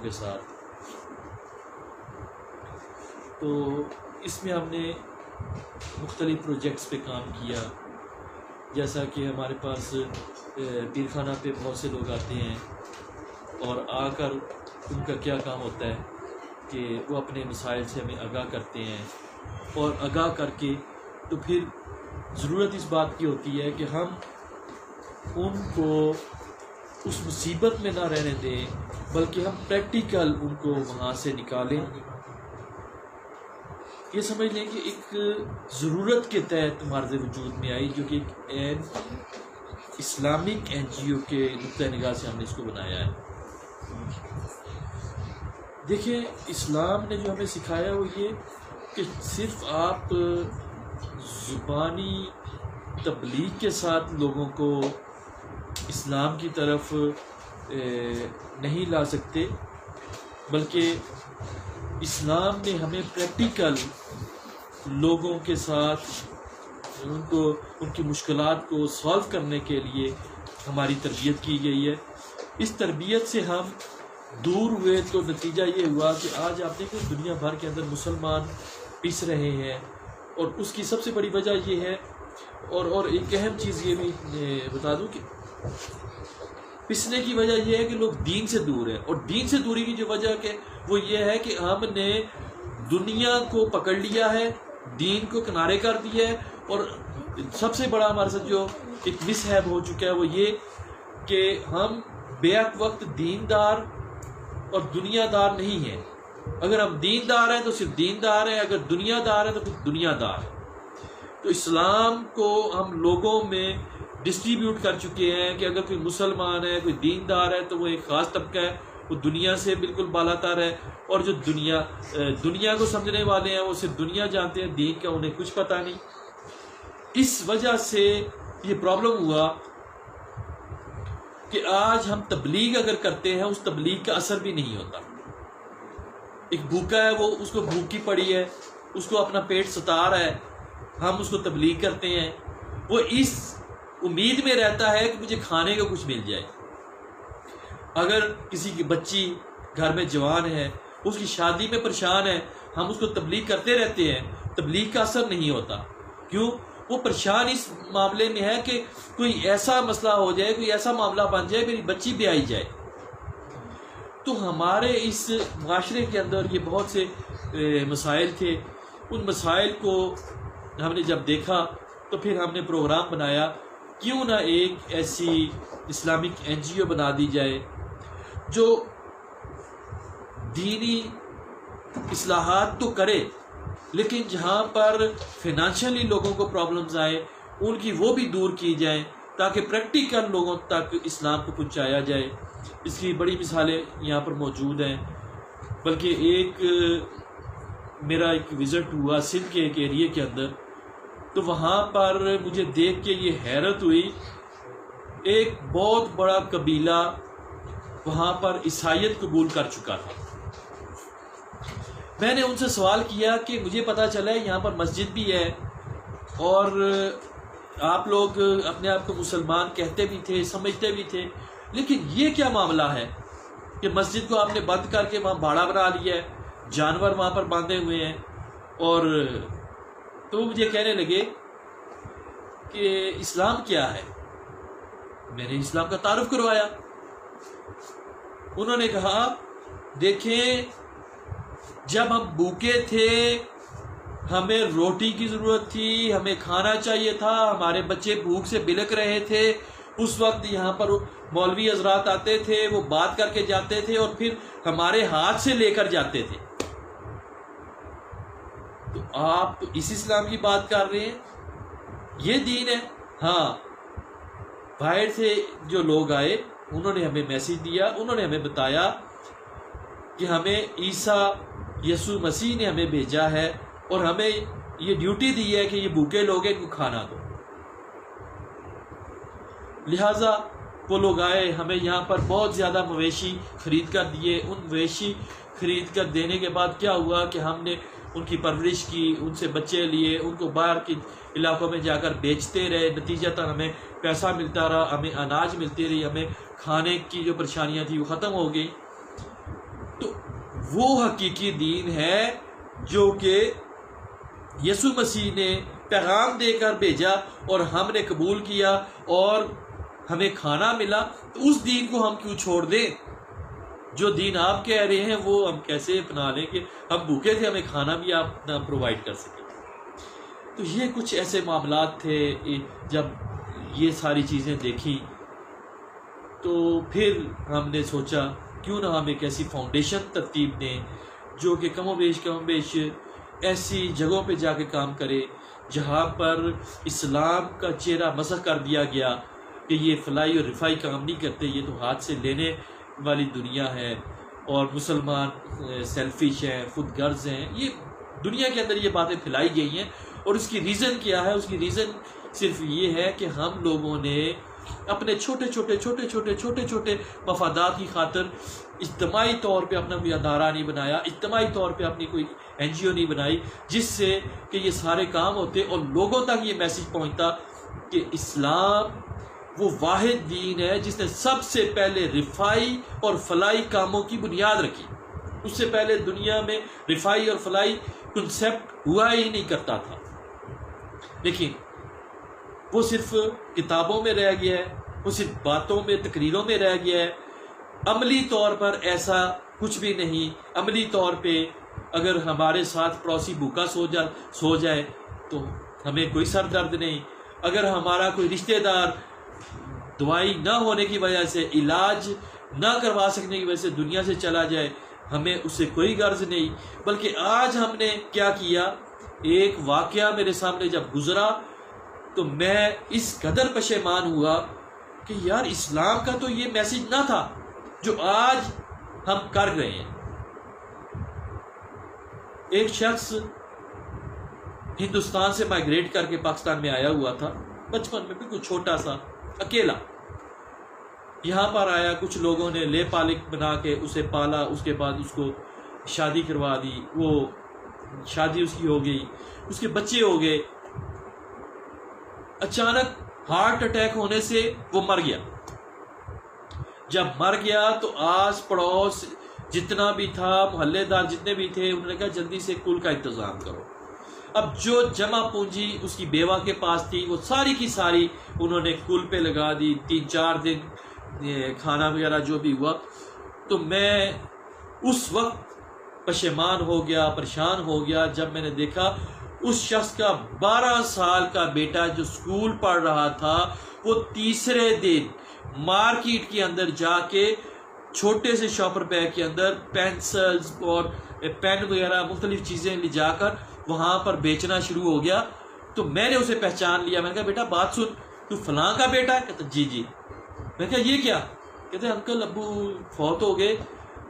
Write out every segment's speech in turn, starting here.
کے ساتھ. تو اس میں ہم نے مختلف پروجیکٹس پہ کام کیا، جیسا کہ ہمارے پاس پیرخانہ پہ بہت سے لوگ آتے ہیں اور آ کر ان کا کیا کام ہوتا ہے کہ وہ اپنے مسائل سے ہمیں آگاہ کرتے ہیں، اور آگاہ کر کے تو پھر ضرورت اس بات کی ہوتی ہے کہ ہم ان کو اس مصیبت میں نہ رہنے دیں، بلکہ ہم پریکٹیکل ان کو وہاں سے نکالیں. یہ سمجھ لیں کہ ایک ضرورت کے تحت مرض وجود میں آئی، جو کہ ایک اسلامک این جی او کے نقطہ نگاہ سے ہم نے اس کو بنایا ہے. دیکھیں، اسلام نے جو ہمیں سکھایا وہ یہ کہ صرف آپ زبانی تبلیغ کے ساتھ لوگوں کو اسلام کی طرف نہیں لا سکتے، بلکہ اسلام نے ہمیں پریکٹیکل لوگوں کے ساتھ ان کی مشکلات کو سالو کرنے کے لیے ہماری تربیت کی گئی ہے. اس تربیت سے ہم دور ہوئے تو نتیجہ یہ ہوا کہ آج آپ دیکھیں دنیا بھر کے اندر مسلمان پس رہے ہیں، اور اس کی سب سے بڑی وجہ یہ ہے، اور ایک اہم چیز یہ بھی بتا دوں کہ پسنے کی وجہ یہ ہے کہ لوگ دین سے دور ہیں، اور دین سے دوری کی جو وجہ کہ وہ یہ ہے کہ ہم نے دنیا کو پکڑ لیا ہے، دین کو کنارے کر دیا ہے. اور سب سے بڑا ہمارے ساتھ جو ایک مس ہیپ ہو چکا ہے وہ یہ کہ ہم بیک وقت دیندار اور دنیا دار نہیں ہیں. اگر ہم دیندار ہیں تو صرف دیندار ہیں، اگر دنیا دار ہیں تو پھر دنیا دار ہیں. تو اسلام کو ہم لوگوں میں ڈسٹریبیوٹ کر چکے ہیں کہ اگر کوئی مسلمان ہے، کوئی دیندار ہے، تو وہ ایک خاص طبقہ ہے، وہ دنیا سے بالکل بالا تر ہے، اور جو دنیا کو سمجھنے والے ہیں وہ صرف دنیا جانتے ہیں، دین کا انہیں کچھ پتہ نہیں. اس وجہ سے یہ پرابلم ہوا کہ آج ہم تبلیغ اگر کرتے ہیں اس تبلیغ کا اثر بھی نہیں ہوتا. ایک بھوکا ہے، وہ اس کو بھوکی پڑی ہے، اس کو اپنا پیٹ ستا رہا ہے، ہم اس کو تبلیغ کرتے ہیں، وہ اس امید میں رہتا ہے کہ مجھے کھانے کا کچھ مل جائے. اگر کسی کی بچی گھر میں جوان ہے، اس کی شادی میں پریشان ہے، ہم اس کو تبلیغ کرتے رہتے ہیں، تبلیغ کا اثر نہیں ہوتا. کیوں؟ وہ پریشان اس معاملے میں ہے کہ کوئی ایسا مسئلہ ہو جائے، کوئی ایسا معاملہ بن جائے، میری بچی بھی آئی جائے. تو ہمارے اس معاشرے کے اندر یہ بہت سے مسائل تھے. ان مسائل کو ہم نے جب دیکھا تو پھر ہم نے پروگرام بنایا، کیوں نہ ایک ایسی اسلامک این جی او بنا دی جائے جو دینی اصلاحات تو کرے، لیکن جہاں پر فائنانشلی لوگوں کو پرابلمز آئے ان کی وہ بھی دور کی جائیں، تاکہ پریکٹیکل لوگوں تک اسلام کو پہنچایا جائے. اس کی بڑی مثالیں یہاں پر موجود ہیں. بلکہ میرا ایک وزٹ ہوا سندھ کے ایک ایریے کے اندر، تو وہاں پر مجھے دیکھ کے یہ حیرت ہوئی، ایک بہت بڑا قبیلہ وہاں پر عیسائیت قبول کر چکا تھا. میں نے ان سے سوال کیا کہ مجھے پتہ چلا ہے یہاں پر مسجد بھی ہے، اور آپ لوگ اپنے آپ کو مسلمان کہتے بھی تھے، سمجھتے بھی تھے، لیکن یہ کیا معاملہ ہے کہ مسجد کو آپ نے بند کر کے وہاں باڑہ بنا لیا ہے، جانور وہاں پر باندھے ہوئے ہیں. اور تو مجھے کہنے لگے کہ اسلام کیا ہے. میں نے اسلام کا تعارف کروایا. انہوں نے کہا دیکھیں، جب ہم بھوکے تھے، ہمیں روٹی کی ضرورت تھی، ہمیں کھانا چاہیے تھا، ہمارے بچے بھوک سے بلک رہے تھے، اس وقت یہاں پر مولوی حضرات آتے تھے، وہ بات کر کے جاتے تھے اور پھر ہمارے ہاتھ سے لے کر جاتے تھے. تو آپ اس اسلام کی بات کر رہے ہیں، یہ دین ہے؟ ہاں، باہر سے جو لوگ آئے انہوں نے ہمیں میسیج دیا، انہوں نے ہمیں بتایا کہ ہمیں عیسیٰ یسوع مسیح نے ہمیں بھیجا ہے اور ہمیں یہ ڈیوٹی دی ہے کہ یہ بھوکے لوگ ہیں، ان کو کھانا دو. لہٰذا وہ لوگ آئے، ہمیں یہاں پر بہت زیادہ مویشی خرید کر دیے. ان مویشی خرید کر دینے کے بعد کیا ہوا کہ ہم نے ان کی پرورش کی، ان سے بچے لیے، ان کو باہر کے علاقوں میں جا کر بیچتے رہے. نتیجتاً ہمیں پیسہ ملتا رہا، ہمیں اناج ملتی رہی، ہمیں کھانے کی جو پریشانیاں تھیں وہ ختم ہو گئی. تو وہ حقیقی دین ہے جو کہ یسوع مسیح نے پیغام دے کر بھیجا اور ہم نے قبول کیا اور ہمیں کھانا ملا، تو اس دین کو ہم کیوں چھوڑ دیں؟ جو دین آپ کہہ رہے ہیں وہ ہم کیسے اپنا لیں کہ ہم بھوکے تھے ہمیں کھانا بھی آپ نہ پرووائڈ کر سکیں؟ تو یہ کچھ ایسے معاملات تھے۔ جب یہ ساری چیزیں دیکھی تو پھر ہم نے سوچا کیوں نہ ہم ایک ایسی فاؤنڈیشن ترتیب دیں جو کہ کم و بیش ایسی جگہوں پہ جا کے کام کرے جہاں پر اسلام کا چہرہ مسح کر دیا گیا کہ یہ فلائی اور رفائی کام نہیں کرتے، یہ تو ہاتھ سے لینے والی دنیا ہے اور مسلمان سیلفش ہیں، خود غرض ہیں۔ یہ دنیا کے اندر یہ باتیں پھیلائی گئی ہیں، اور اس کی ریزن کیا ہے؟ اس کی ریزن صرف یہ ہے کہ ہم لوگوں نے اپنے چھوٹے مفادات کی خاطر اجتماعی طور پہ اپنا کوئی ادارہ نہیں بنایا، اجتماعی طور پہ اپنی کوئی NGO نہیں بنائی جس سے کہ یہ سارے کام ہوتے اور لوگوں تک یہ میسج پہنچتا کہ اسلام وہ واحد دین ہے جس نے سب سے پہلے رفائی اور فلاحی کاموں کی بنیاد رکھی۔ اس سے پہلے دنیا میں رفائی اور فلاحی کنسیپٹ ہوا ہی نہیں کرتا تھا، لیکن وہ صرف کتابوں میں رہ گیا ہے، وہ صرف باتوں میں، تقریروں میں رہ گیا ہے۔ عملی طور پر ایسا کچھ بھی نہیں۔ عملی طور پہ اگر ہمارے ساتھ پڑوسی بھوکا سو جائے تو ہمیں کوئی سر درد نہیں۔ اگر ہمارا کوئی رشتہ دار دوائی نہ ہونے کی وجہ سے، علاج نہ کروا سکنے کی وجہ سے دنیا سے چلا جائے، ہمیں اس سے کوئی غرض نہیں۔ بلکہ آج ہم نے کیا کیا، ایک واقعہ میرے سامنے جب گزرا تو میں اس قدر پشیمان ہوا کہ یار اسلام کا تو یہ میسج نہ تھا جو آج ہم کر رہے ہیں۔ ایک شخص ہندوستان سے مائگریٹ کر کے پاکستان میں آیا ہوا تھا، بچپن میں بالکل چھوٹا سا، اکیلا یہاں پر آیا۔ کچھ لوگوں نے لے پالک بنا کے اسے پالا، اس کے بعد اس کو شادی کروا دی، وہ شادی اس کی ہو گئی، اس کے بچے ہو گئے۔ اچانک ہارٹ اٹیک ہونے سے وہ مر گیا۔ جب مر گیا تو آس پڑوس جتنا بھی تھا، محلے دار جتنے بھی تھے، انہوں نے کہا جلدی سے کل کا انتظام کرو۔ اب جو جمع پونجی اس کی بیوہ کے پاس تھی وہ ساری کی ساری انہوں نے کل پہ لگا دی۔ 3-4 دن کھانا وغیرہ جو بھی ہوا، تو میں اس وقت پشیمان ہو گیا، پریشان ہو گیا جب میں نے دیکھا اس شخص کا 12 سال کا بیٹا جو سکول پڑھ رہا تھا، وہ تیسرے دن مارکیٹ کے اندر جا کے چھوٹے سے شاپر بیگ کے اندر پینسلز اور پین وغیرہ مختلف چیزیں لے جا کر وہاں پر بیچنا شروع ہو گیا۔ تو میں نے اسے پہچان لیا، میں نے کہا بیٹا بات سن، تو فلاں کا بیٹا ہے؟ کہتا جی جی۔ میں نے کہا یہ کیا؟ کہتے انکل ابو فوت ہو گئے،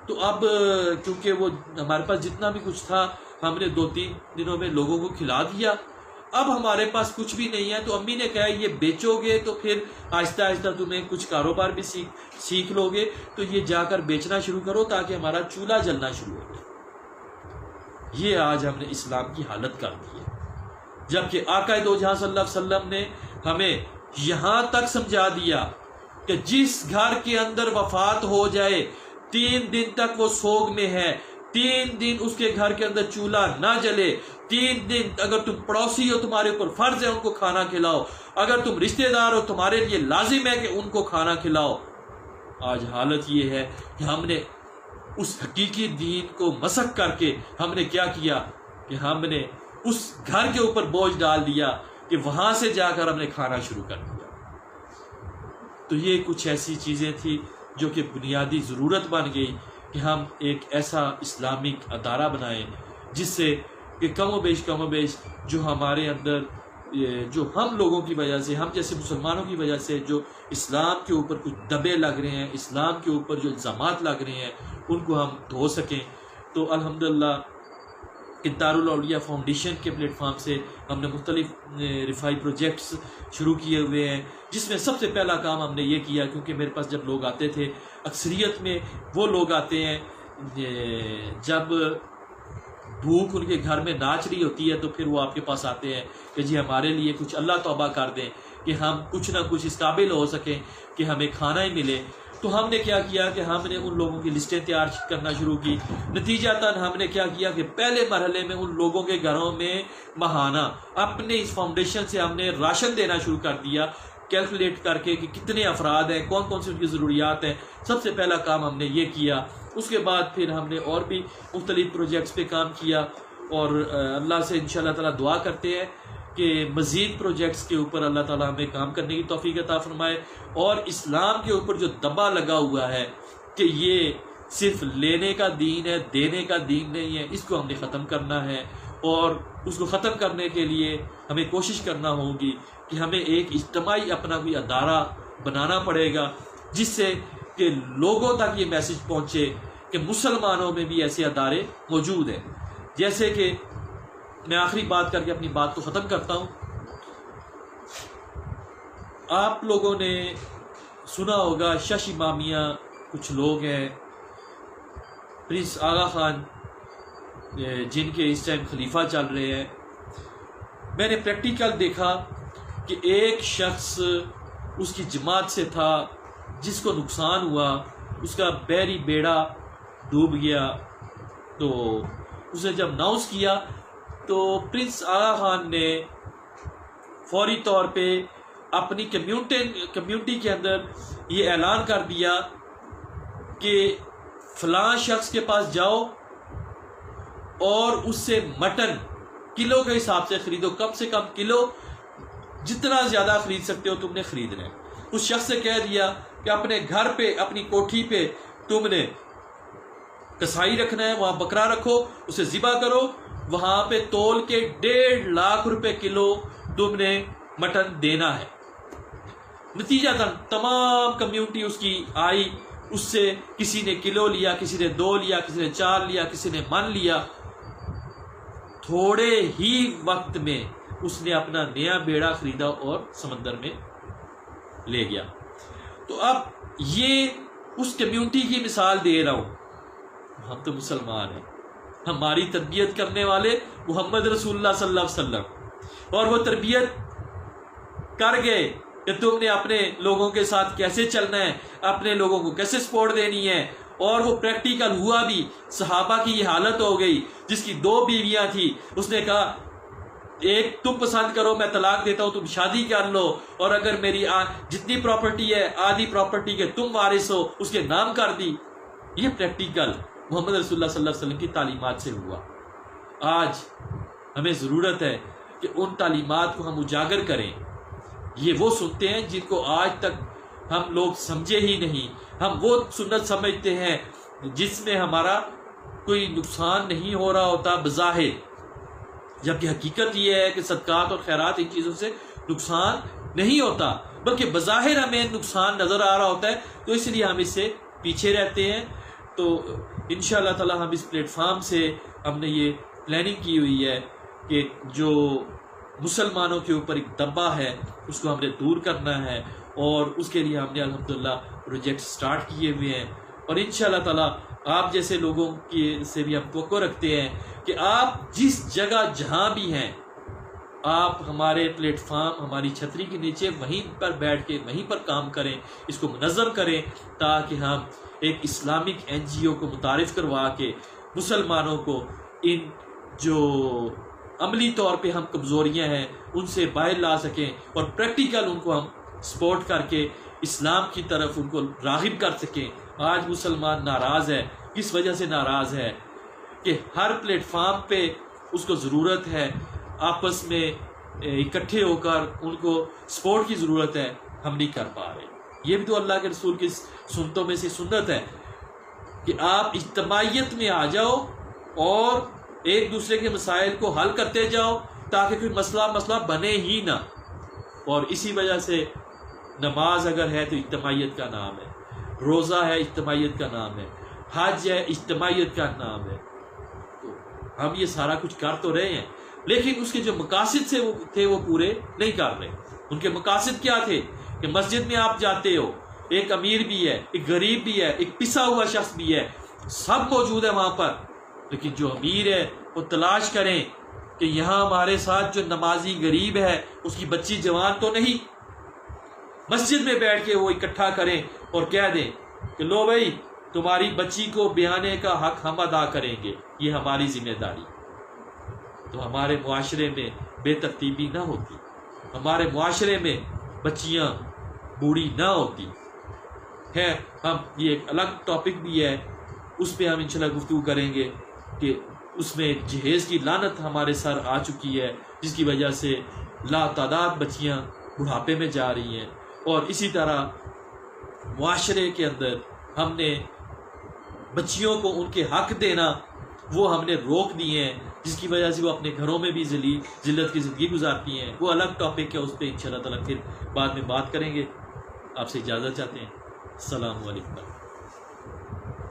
تو اب کیونکہ وہ ہمارے پاس جتنا بھی کچھ تھا ہم نے 2-3 دنوں میں لوگوں کو کھلا دیا، اب ہمارے پاس کچھ بھی نہیں ہے۔ تو امی نے کہا یہ بیچو گے تو پھر آہستہ آہستہ تمہیں کچھ کاروبار بھی سیکھ لو گے، تو یہ جا کر بیچنا شروع کرو تاکہ ہمارا چولہا جلنا شروع ہو جائے۔ یہ آج ہم نے اسلام کی حالت کر دی ہے، جبکہ آقا دو جہاں صلی اللہ علیہ وسلم نے ہمیں یہاں تک سمجھا دیا کہ جس گھر کے اندر وفات ہو جائے 3 دن تک وہ سوگ میں ہے، 3 دن اس کے گھر کے اندر چولہا نہ جلے، 3 دن اگر تم پڑوسی ہو تمہارے اوپر فرض ہے ان کو کھانا کھلاؤ، اگر تم رشتہ دار ہو تمہارے لیے لازم ہے کہ ان کو کھانا کھلاؤ۔ آج حالت یہ ہے کہ ہم نے اس حقیقی دین کو مسخ کر کے ہم نے کیا کیا کہ ہم نے اس گھر کے اوپر بوجھ ڈال دیا کہ وہاں سے جا کر ہم نے کھانا شروع کر دیا۔ تو یہ کچھ ایسی چیزیں تھی جو کہ بنیادی ضرورت بن گئی کہ ہم ایک ایسا اسلامک ادارہ بنائیں جس سے کہ کم و بیش جو ہمارے اندر جو ہم لوگوں کی وجہ سے، ہم جیسے مسلمانوں کی وجہ سے جو اسلام کے اوپر کچھ دبے لگ رہے ہیں، اسلام کے اوپر جو الزامات لگ رہے ہیں، ان کو ہم دھو سکیں۔ تو الحمدللہ دارالاولیاء فاؤنڈیشن کے پلیٹ فارم سے ہم نے مختلف رفائی پروجیکٹس شروع کیے ہوئے ہیں، جس میں سب سے پہلا کام ہم نے یہ کیا، کیونکہ میرے پاس جب لوگ آتے تھے، اکثریت میں وہ لوگ آتے ہیں جب بھوک ان کے گھر میں ناچ رہی ہوتی ہے، تو پھر وہ آپ کے پاس آتے ہیں کہ جی ہمارے لیے کچھ اللہ توبہ کر دیں کہ ہم کچھ نہ کچھ اس قابل ہو سکیں کہ ہمیں کھانا ہی ملے۔ تو ہم نے کیا کیا کہ ہم نے ان لوگوں کی لسٹیں تیار کرنا شروع کی. نتیجتاً ہم نے کیا کیا کہ پہلے مرحلے میں ان لوگوں کے گھروں میں ماہانہ اپنے اس فاؤنڈیشن سے ہم نے راشن دینا شروع کر دیا, کیلکولیٹ کر کے کہ کتنے افراد ہیں, کون کون سی ان کی ضروریات ہیں. سب سے پہلا کام ہم نے یہ کیا. اس کے بعد پھر ہم نے اور بھی مختلف پروجیکٹس پہ کام کیا, اور اللہ سے انشاءاللہ تعالیٰ دعا کرتے ہیں کہ مزید پروجیکٹس کے اوپر اللہ تعالیٰ ہمیں کام کرنے کی توفیق عطا فرمائے, اور اسلام کے اوپر جو دبا لگا ہوا ہے کہ یہ صرف لینے کا دین ہے, دینے کا دین نہیں ہے, اس کو ہم نے ختم کرنا ہے. اور اس کو ختم کرنے کے لیے ہمیں کوشش کرنا ہوگی کہ ہمیں ایک اجتماعی اپنا کوئی ادارہ بنانا پڑے گا, جس سے کہ لوگوں تک یہ میسج پہنچے کہ مسلمانوں میں بھی ایسے ادارے موجود ہیں. جیسے کہ میں آخری بات کر کے اپنی بات کو ختم کرتا ہوں. آپ لوگوں نے سنا ہوگا شش امامیہ کچھ لوگ ہیں, پرنس آغا خان جن کے اس ٹائم خلیفہ چل رہے ہیں. میں نے پریکٹیکل دیکھا کہ ایک شخص اس کی جماعت سے تھا جس کو نقصان ہوا, اس کا بحری بیڑا ڈوب گیا. تو اس نے جب اناؤنس کیا تو پرنس آغا خان نے فوری طور پہ اپنی کمیونٹی کے اندر یہ اعلان کر دیا کہ فلاں شخص کے پاس جاؤ اور اس سے مٹن کلو کے حساب سے خریدو, کم سے کم کلو, جتنا زیادہ خرید سکتے ہو تم نے خریدنا ہے. اس شخص سے کہہ دیا کہ اپنے گھر پہ اپنی کوٹھی پہ تم نے کسائی رکھنا ہے, وہاں بکرا رکھو, اسے ذبح کرو, وہاں پہ تول کے 1.5 لاکھ روپے کلو تم نے مٹن دینا ہے. نتیجہ تمام کمیونٹی اس کی آئی, اس سے کسی نے کلو لیا, کسی نے 2 لیا, کسی نے 4 لیا, کسی نے من لیا. تھوڑے ہی وقت میں اس نے اپنا نیا بیڑا خریدا اور سمندر میں لے گیا. تو اب یہ اس کمیونٹی کی مثال دے رہا ہوں. ہم تو مسلمان ہیں, ہماری تربیت کرنے والے محمد رسول اللہ صلی اللہ علیہ وسلم, اور وہ تربیت کر گئے کہ تم نے اپنے لوگوں کے ساتھ کیسے چلنا ہے, اپنے لوگوں کو کیسے سپورٹ دینی ہے. اور وہ پریکٹیکل ہوا بھی. صحابہ کی یہ حالت ہو گئی جس کی 2 بیویاں تھیں, اس نے کہا ایک تم پسند کرو, میں طلاق دیتا ہوں, تم شادی کر لو, اور اگر میری جتنی پراپرٹی ہے آدھی پراپرٹی کے تم وارث ہو, اس کے نام کر دی. یہ پریکٹیکل محمد رسول اللہ صلی اللہ علیہ وسلم کی تعلیمات سے ہوا. آج ہمیں ضرورت ہے کہ ان تعلیمات کو ہم اجاگر کریں. یہ وہ سنتے ہیں جن کو آج تک ہم لوگ سمجھے ہی نہیں. ہم وہ سنت سمجھتے ہیں جس میں ہمارا کوئی نقصان نہیں ہو رہا ہوتا بظاہر, جبکہ حقیقت یہ ہے کہ صدقات اور خیرات ان چیزوں سے نقصان نہیں ہوتا, بلکہ بظاہر ہمیں نقصان نظر آ رہا ہوتا ہے, تو اس لیے ہم اس سے پیچھے رہتے ہیں. تو انشاءاللہ تعالی ہم اس پلیٹ فارم سے ہم نے یہ پلاننگ کی ہوئی ہے کہ جو مسلمانوں کے اوپر ایک دبا ہے اس کو ہم نے دور کرنا ہے, اور اس کے لیے ہم نے الحمدللہ پروجیکٹ سٹارٹ کیے ہوئے ہیں. اور انشاءاللہ تعالی آپ جیسے لوگوں کی سے بھی ہم توقع رکھتے ہیں کہ آپ جس جگہ جہاں بھی ہیں, آپ ہمارے پلیٹ فارم, ہماری چھتری کے نیچے وہیں پر بیٹھ کے وہیں پر کام کریں, اس کو منظم کریں, تاکہ ہم ایک اسلامک NGO کو متعارف کروا کے مسلمانوں کو ان جو عملی طور پہ ہم کمزوریاں ہیں ان سے باہر لا سکیں, اور پریکٹیکل ان کو ہم سپورٹ کر کے اسلام کی طرف ان کو راغب کر سکیں. آج مسلمان ناراض ہے. کس وجہ سے ناراض ہے؟ کہ ہر پلیٹ فارم پہ اس کو ضرورت ہے, آپس میں اکٹھے ہو کر ان کو سپورٹ کی ضرورت ہے, ہم نہیں کر پا رہے. یہ بھی تو اللہ کے رسول کی سنتوں میں سے سنت ہے کہ آپ اجتماعیت میں آ جاؤ اور ایک دوسرے کے مسائل کو حل کرتے جاؤ, تاکہ کوئی مسئلہ بنے ہی نہ. اور اسی وجہ سے نماز اگر ہے تو اجتماعیت کا نام ہے, روزہ ہے اجتماعیت کا نام ہے, حج ہے اجتماعیت کا نام ہے. تو ہم یہ سارا کچھ کر تو رہے ہیں, لیکن اس کے جو مقاصد سے وہ تھے وہ پورے نہیں کر رہے. ان کے مقاصد کیا تھے کہ مسجد میں آپ جاتے ہو, ایک امیر بھی ہے, ایک غریب بھی ہے, ایک پسا ہوا شخص بھی ہے, سب موجود ہے وہاں پر. لیکن جو امیر ہے وہ تلاش کریں کہ یہاں ہمارے ساتھ جو نمازی غریب ہے اس کی بچی جوان تو نہیں. مسجد میں بیٹھ کے وہ اکٹھا کریں اور کہہ دیں کہ لو بھائی تمہاری بچی کو بیانے کا حق ہم ادا کریں گے، یہ ہماری ذمہ داری، تو ہمارے معاشرے میں بے ترتیبی نہ ہوتی، ہمارے معاشرے میں بچیاں بوڑھی نہ ہوتی۔ خیر ہم یہ ایک الگ ٹاپک بھی ہے، اس پہ ہم انشاءاللہ گفتگو کریں گے کہ اس میں جہیز کی لعنت ہمارے سر آ چکی ہے، جس کی وجہ سے لا تعداد بچیاں بڑھاپے میں جا رہی ہیں، اور اسی طرح معاشرے کے اندر ہم نے بچیوں کو ان کے حق دینا وہ ہم نے روک دیے ہیں، جس کی وجہ سے وہ اپنے گھروں میں بھی ذلت کی زندگی گزارتی ہیں۔ وہ الگ ٹاپک ہے، اس پہ انشاءاللہ تعالیٰ پھر بعد میں بات کریں گے۔ آپ سے اجازت چاہتے ہیں۔ السلام علیکم۔